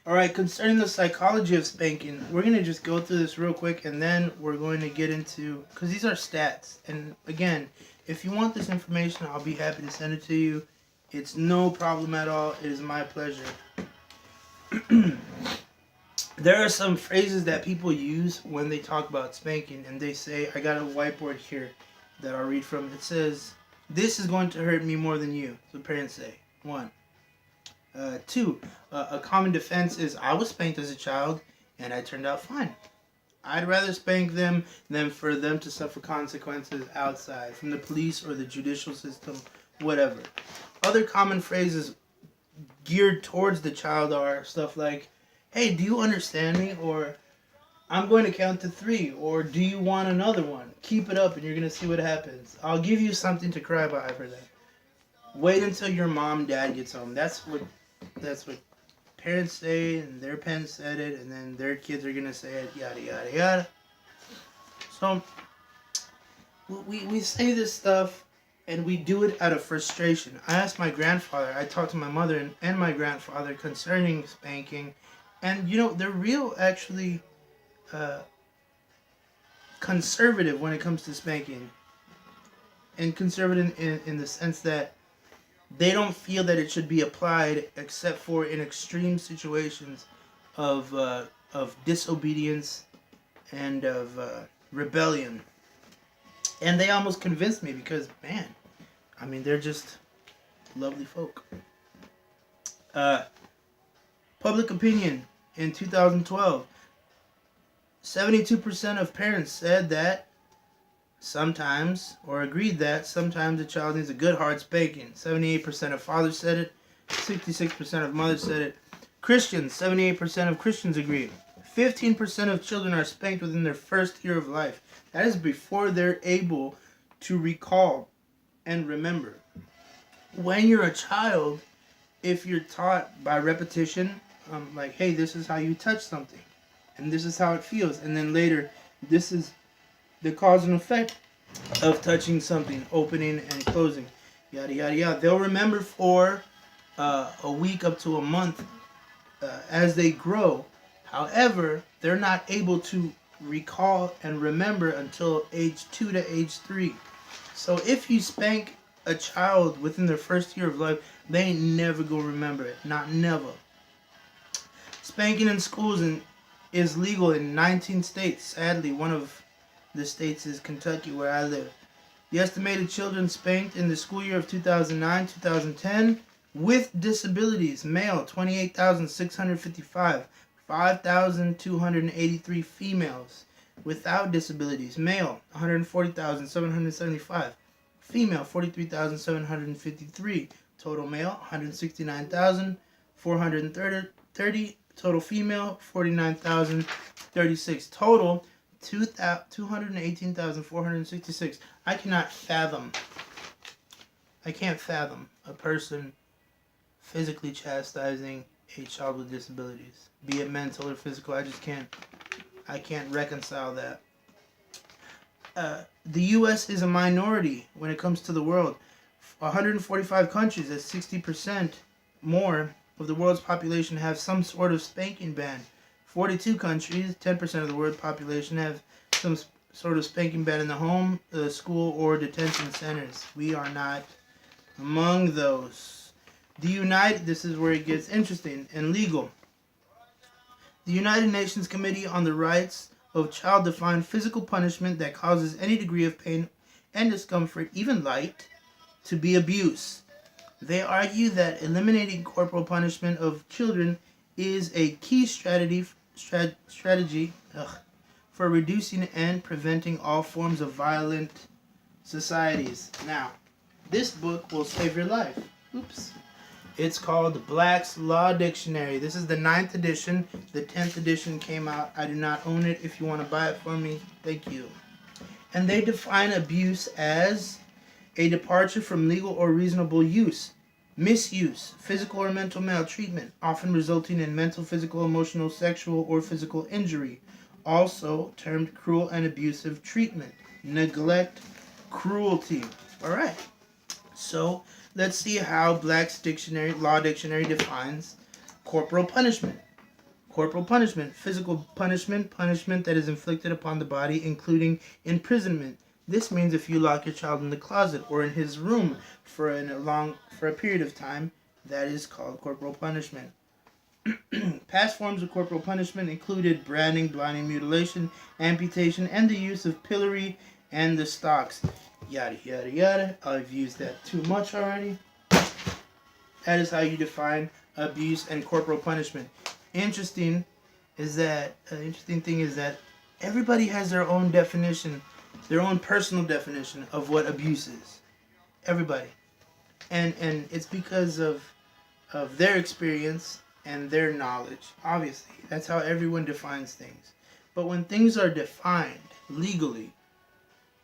All right, concerning the psychology of spanking, we're going to just go through this real quick and then we're going to get into, because these are stats. And again, if you want this information, I'll be happy to send it to you. It's no problem at all. It is my pleasure. There are some phrases that people use when they talk about spanking, and they say, I got a whiteboard here that I'll read from. It says, this is going to hurt me more than you. So parents say. 1. 2. A common defense is, I was spanked as a child and I turned out fine. I'd rather spank them than for them to suffer consequences outside, from the police or the judicial system, whatever. Other common phrases geared towards the child are stuff like, hey, do you understand me? Or, I'm going to count to 3. Or, do you want another one? Keep it up and you're going to see what happens. I'll give you something to cry about. I've heard that. Wait until your mom, dad gets home. That's what parents say, and their parents said it, and then their kids are going to say it, yada, yada, yada. So, we say this stuff, and we do it out of frustration. I asked my grandfather, I talked to my mother and my grandfather concerning spanking, and, they're real, actually, conservative when it comes to spanking. And conservative in the sense that they don't feel that it should be applied except for in extreme situations of disobedience and of rebellion. And they almost convinced me because, man, they're just lovely folk. Public opinion in 2012. 72% of parents said that sometimes, or agreed that sometimes a child needs a good hard spanking. 78% of fathers said it. 66% of mothers said it. Christians, 78% of Christians agree. 15% of children are spanked within their first year of life. That is before they're able to recall and remember. When you're a child, if you're taught by repetition, like, hey, this is how you touch something, and this is how it feels, and then later, this is the cause and effect of touching something, opening and closing, yada, yada, yada. They'll remember for a week up to a month as they grow. However, they're not able to recall and remember until age 2 to age 3. So if you spank a child within their first year of life, they ain't never gonna remember it. Not never. Spanking in schools is legal in 19 states. Sadly, one of the states is Kentucky, where I live. The estimated children spanked in the school year of 2009-2010 with disabilities: male 28,655, 5,283 females. Without disabilities: male 140,775, female 43,753. Total male 169,430. Total female 49,036. Total 218,466. I can't fathom a person physically chastising a child with disabilities, be it mental or physical. I can't reconcile that. The U.S. is a minority when it comes to the world. 145 countries, that's 60% more of the world's population, have some sort of spanking ban. 42 countries, 10% of the world population, have some sort of spanking ban in the home, school, or detention centers. We are not among those. This is where it gets interesting and legal. The United Nations Committee on the Rights of Child defined physical punishment that causes any degree of pain and discomfort, even light, to be abuse. They argue that eliminating corporal punishment of children is a key strategy for reducing and preventing all forms of violent societies. Now, this book will save your life. Oops. It's called Black's Law Dictionary. This is the 9th edition. The 10th edition came out. I do not own it. If you want to buy it for me, thank you. And they define abuse as a departure from legal or reasonable use, misuse, physical or mental maltreatment, often resulting in mental, physical, emotional, sexual, or physical injury, also termed cruel and abusive treatment, neglect, cruelty. All right. So let's see how Black's Law Dictionary defines corporal punishment. Corporal punishment, physical punishment, punishment that is inflicted upon the body, including imprisonment. This means if you lock your child in the closet or in his room for a period of time, that is called corporal punishment. Past forms of corporal punishment included branding, blinding, mutilation, amputation, and the use of pillory and the stocks. Yada yada yada. I've used that too much already. That is how you define abuse and corporal punishment. Interesting thing is that everybody has their own definition, their own personal definition of what abuse is. Everybody, and it's because of their experience and their knowledge. Obviously, that's how everyone defines things. But when things are defined legally,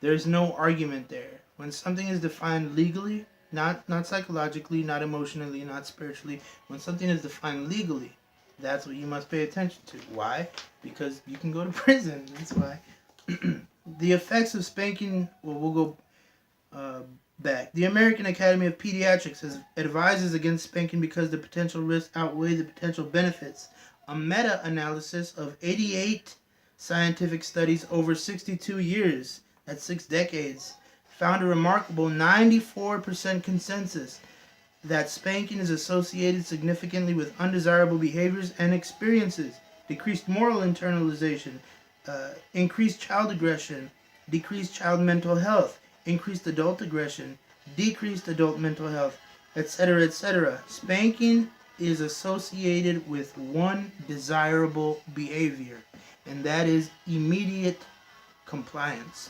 there's no argument there. When something is defined legally, not psychologically, not emotionally, not spiritually, when something is defined legally, that's what you must pay attention to. Why? Because you can go to prison. That's why. The effects of spanking, well, we'll go back. The American Academy of Pediatrics advises against spanking because the potential risks outweigh the potential benefits. A meta-analysis of 88 scientific studies over 62 years, that's 6 decades, found a remarkable 94% consensus that spanking is associated significantly with undesirable behaviors and experiences, decreased moral internalization, increased child aggression, decreased child mental health, increased adult aggression, decreased adult mental health, etc., etc. Spanking is associated with one desirable behavior, and that is immediate compliance.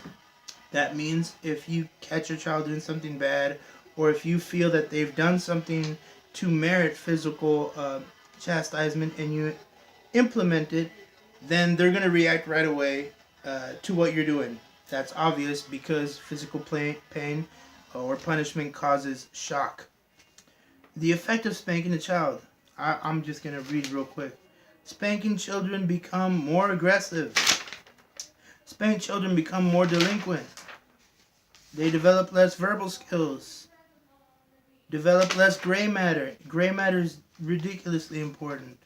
That means if you catch your child doing something bad, or if you feel that they've done something to merit physical chastisement and you implement it, then they're going to react right away to what you're doing. That's obvious because physical pain or punishment causes shock. The effect of spanking a child. I'm just going to read real quick. Spanking children become more aggressive. Spanked children become more delinquent. They develop less verbal skills. Develop less gray matter. Gray matter is ridiculously important.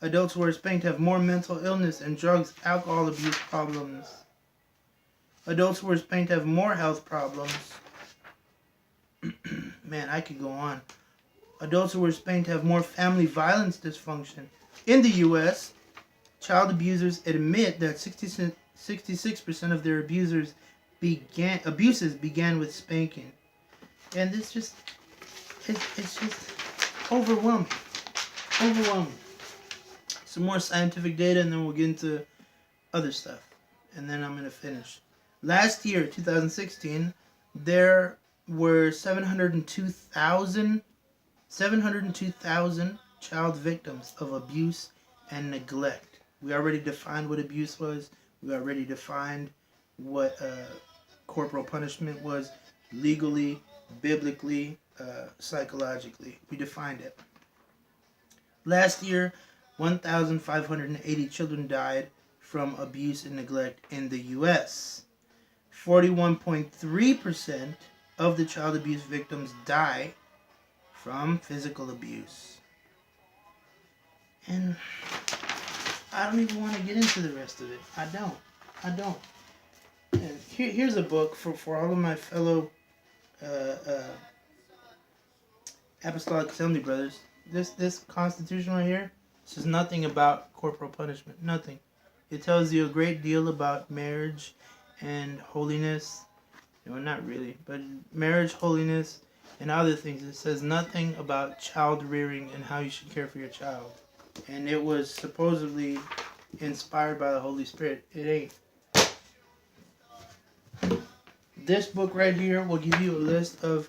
Adults who are spanked have more mental illness and drugs, alcohol abuse problems. Adults who are spanked have more health problems. Man, I could go on. Adults who are spanked have more family violence dysfunction. In the U.S., child abusers admit that 66% of their abuses began with spanking. And it's just overwhelming. Some more scientific data, and then we'll get into other stuff. And then I'm going to finish. Last year, 2016, there were 702,000 child victims of abuse and neglect. We already defined what abuse was. We already defined what corporal punishment was legally, biblically, psychologically. We defined it. Last year, 1,580 children died from abuse and neglect in the U.S. 41.3% of the child abuse victims die from physical abuse. And I don't even want to get into the rest of it. I don't. And here's a book for all of my fellow Apostolic Assembly brothers. This Constitution right here says nothing about corporal punishment. Nothing. It tells you a great deal about marriage and holiness. No, not really, but marriage, holiness, and other things. It says nothing about child rearing and how you should care for your child. And it was supposedly inspired by the Holy Spirit. It ain't. This book right here will give you a list of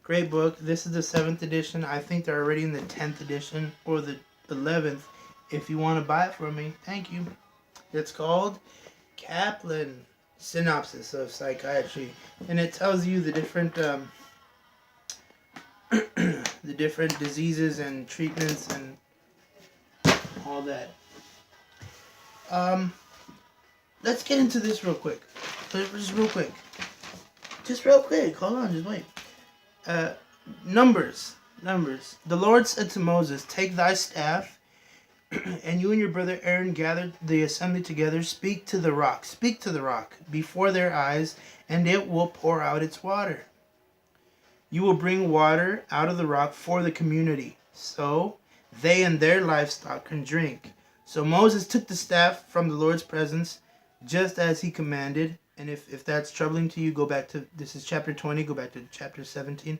great book. This is the 7th edition. I think they're already in the 10th edition or the 11th. If you want to buy it from me, thank you. It's called Kaplan Synopsis of Psychiatry, and it tells you the different the different diseases and treatments and all that. Let's get into this real quick. Just real quick. Hold on, just wait. Numbers. The Lord said to Moses, "Take thy staff And you and your brother Aaron gathered the assembly together. Speak to the rock before their eyes, and it will pour out its water. You will bring water out of the rock for the community, so they and their livestock can drink. So Moses took the staff from the Lord's presence, just as he commanded. And if that's troubling to you, go back to, this is chapter 20, go back to chapter 17.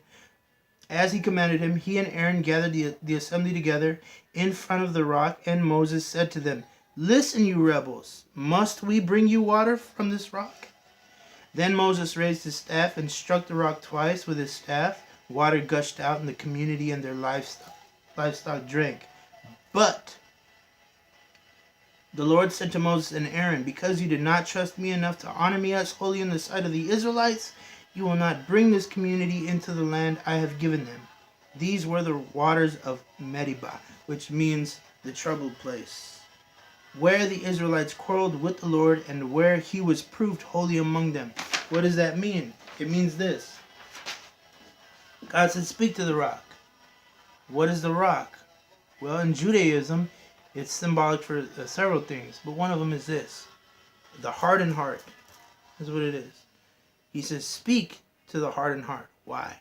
As he commanded him, he and Aaron gathered the assembly together in front of the rock, and Moses said to them, "Listen, you rebels, must we bring you water from this rock?" Then Moses raised his staff and struck the rock twice with his staff. Water gushed out, and the community and their livestock drank. But the Lord said to Moses and Aaron, "Because you did not trust me enough to honor me as holy in the sight of the Israelites, you will not bring this community into the land I have given them." These were the waters of Meribah, which means the troubled place, where the Israelites quarreled with the Lord and where he was proved holy among them. What does that mean? It means this. God said, speak to the rock. What is the rock? Well, in Judaism, it's symbolic for several things, but one of them is this. The hardened heart is what it is. He says, speak to the hardened heart. Why?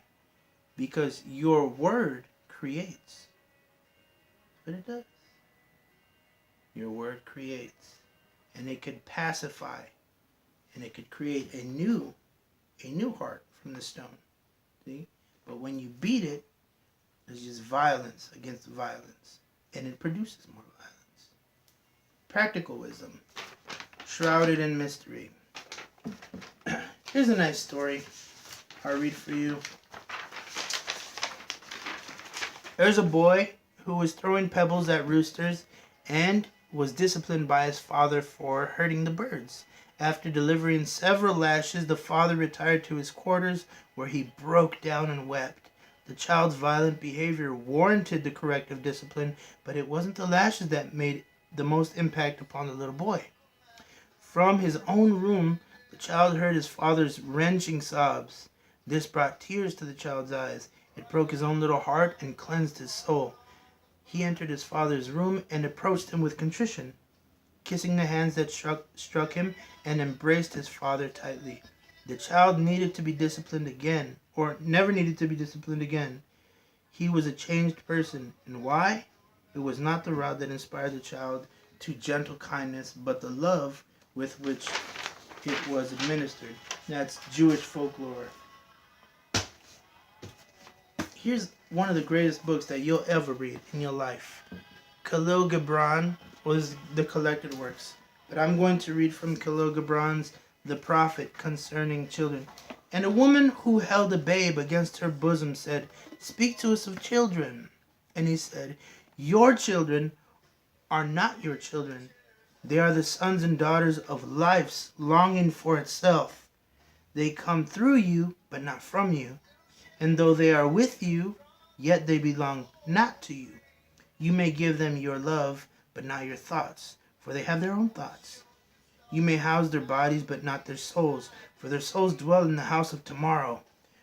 Because your word creates. But it does. Your word creates. And it could pacify. And it could create a new heart from the stone. See? But when you beat it, there's just violence against violence. And it produces more violence. Practical wisdom. Shrouded in mystery. Here's a nice story I'll read for you. There's a boy who was throwing pebbles at roosters and was disciplined by his father for hurting the birds. After delivering several lashes, the father retired to his quarters where he broke down and wept. The child's violent behavior warranted the corrective discipline, but it wasn't the lashes that made the most impact upon the little boy. From his own room, the child heard his father's wrenching sobs. This brought tears to the child's eyes. It broke his own little heart and cleansed his soul. He entered his father's room and approached him with contrition, kissing the hands that struck him, and embraced his father tightly. The child needed to be disciplined again, or never needed to be disciplined again. He was a changed person. And why? It was not the rod that inspired the child to gentle kindness, but the love with which it was administered. That's Jewish folklore. Here's one of the greatest books that you'll ever read in your life. Khalil Gibran was the collected works. But I'm going to read from Khalil Gibran's The Prophet Concerning Children. And a woman who held a babe against her bosom said, "Speak to us of children." And he said, "Your children are not your children. They are the sons and daughters of life's longing for itself. They come through you, but not from you. And though they are with you, yet they belong not to you. You may give them your love, but not your thoughts, for they have their own thoughts. You may house their bodies, but not their souls, for their souls dwell in the house of tomorrow,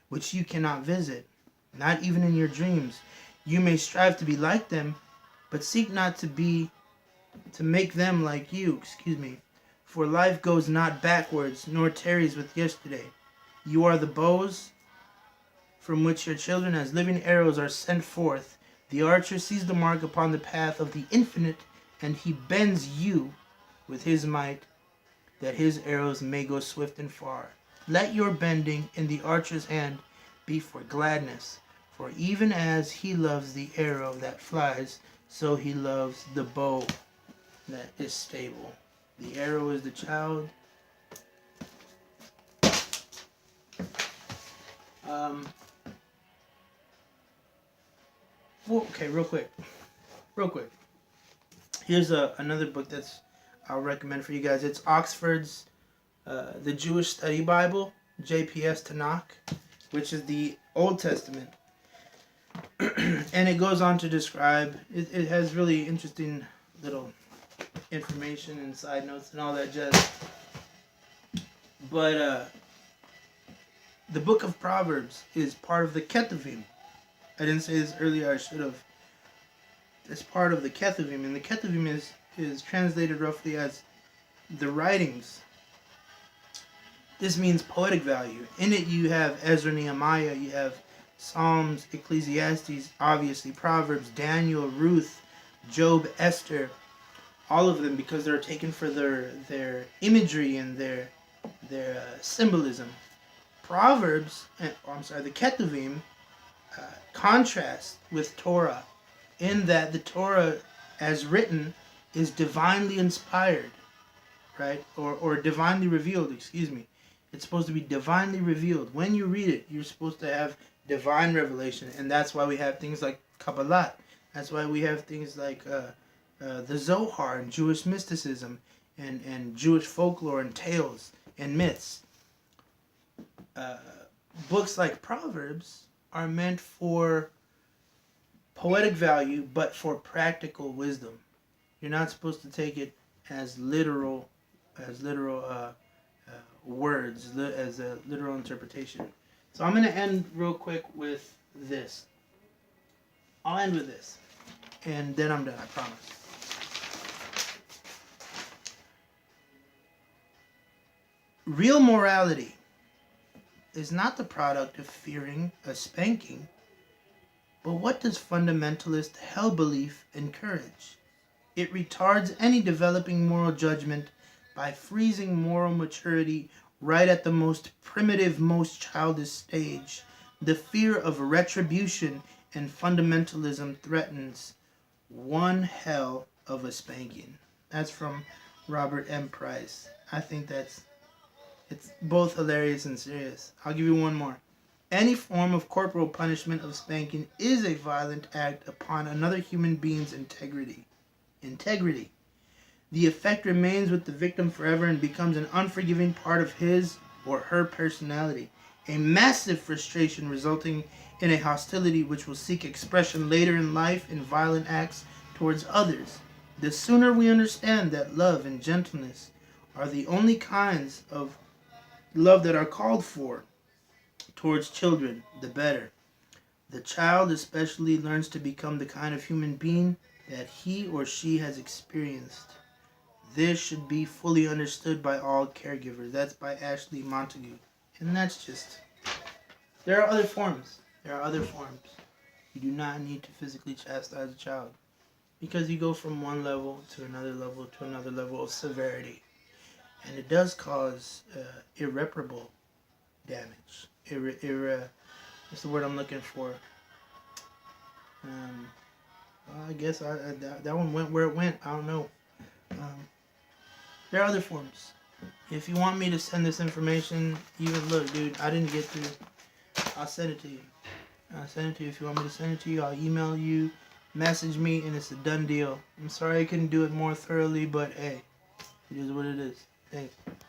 which you cannot visit, not even in your dreams. You may strive to be like them, but seek not to make them like you, for life goes not backwards, nor tarries with yesterday. You are the bows from which your children as living arrows are sent forth. The archer sees the mark upon the path of the infinite, and he bends you with his might, that his arrows may go swift and far. Let your bending in the archer's hand be for gladness, for even as he loves the arrow that flies, so he loves the bow that is stable." The arrow is the child. Okay, real quick. Here's another book I'll recommend for you guys. It's Oxford's The Jewish Study Bible, JPS Tanakh, which is the Old Testament. And it goes on to describe, it has really interesting little information and side notes and all that jazz. But the book of Proverbs is part of the Ketuvim. I didn't say this earlier, I should have. as part of the Ketuvim, and the Ketuvim is translated roughly as the writings. This means poetic value. In it you have Ezra, Nehemiah, you have Psalms, Ecclesiastes, obviously Proverbs, Daniel, Ruth, Job, Esther, all of them, because they're taken for their imagery and their symbolism. Proverbs, the Ketuvim, contrast with Torah in that the Torah, as written, is divinely inspired, right? Or divinely revealed, excuse me. It's supposed to be divinely revealed. When you read it, you're supposed to have divine revelation, and that's why we have things like Kabbalah. That's why we have things like the Zohar and Jewish mysticism and Jewish folklore and tales and myths. Books like Proverbs are meant for poetic value, but for practical wisdom. You're not supposed to take it as literal words, as a literal interpretation. So I'm going to end real quick with this. I'll end with this, and then I'm done, I promise. Real morality is not the product of fearing a spanking, but what does fundamentalist hell belief encourage? It retards any developing moral judgment by freezing moral maturity right at the most primitive, most childish stage. The fear of retribution and fundamentalism threatens one hell of a spanking. That's from Robert M. Price. I think it's both hilarious and serious. I'll give you one more. Any form of corporal punishment of spanking is a violent act upon another human being's integrity. The effect remains with the victim forever and becomes an unforgiving part of his or her personality. A massive frustration resulting in a hostility which will seek expression later in life in violent acts towards others. The sooner we understand that love and gentleness are the only kinds of love that are called for towards children, the better. The child especially learns to become the kind of human being that he or she has experienced. This should be fully understood by all caregivers. That's by Ashley Montague. And that's just... There are other forms. You do not need to physically chastise a child, because you go from one level to another level of severity. And it does cause irreparable damage. What's the word I'm looking for? I guess that one went where it went. I don't know. There are other forms. If you want me to send this information, even look, dude, I didn't get through. I'll send it to you. If you want me to send it to you. I'll email you, message me, and it's a done deal. I'm sorry I couldn't do it more thoroughly, but hey, it is what it is. Thanks.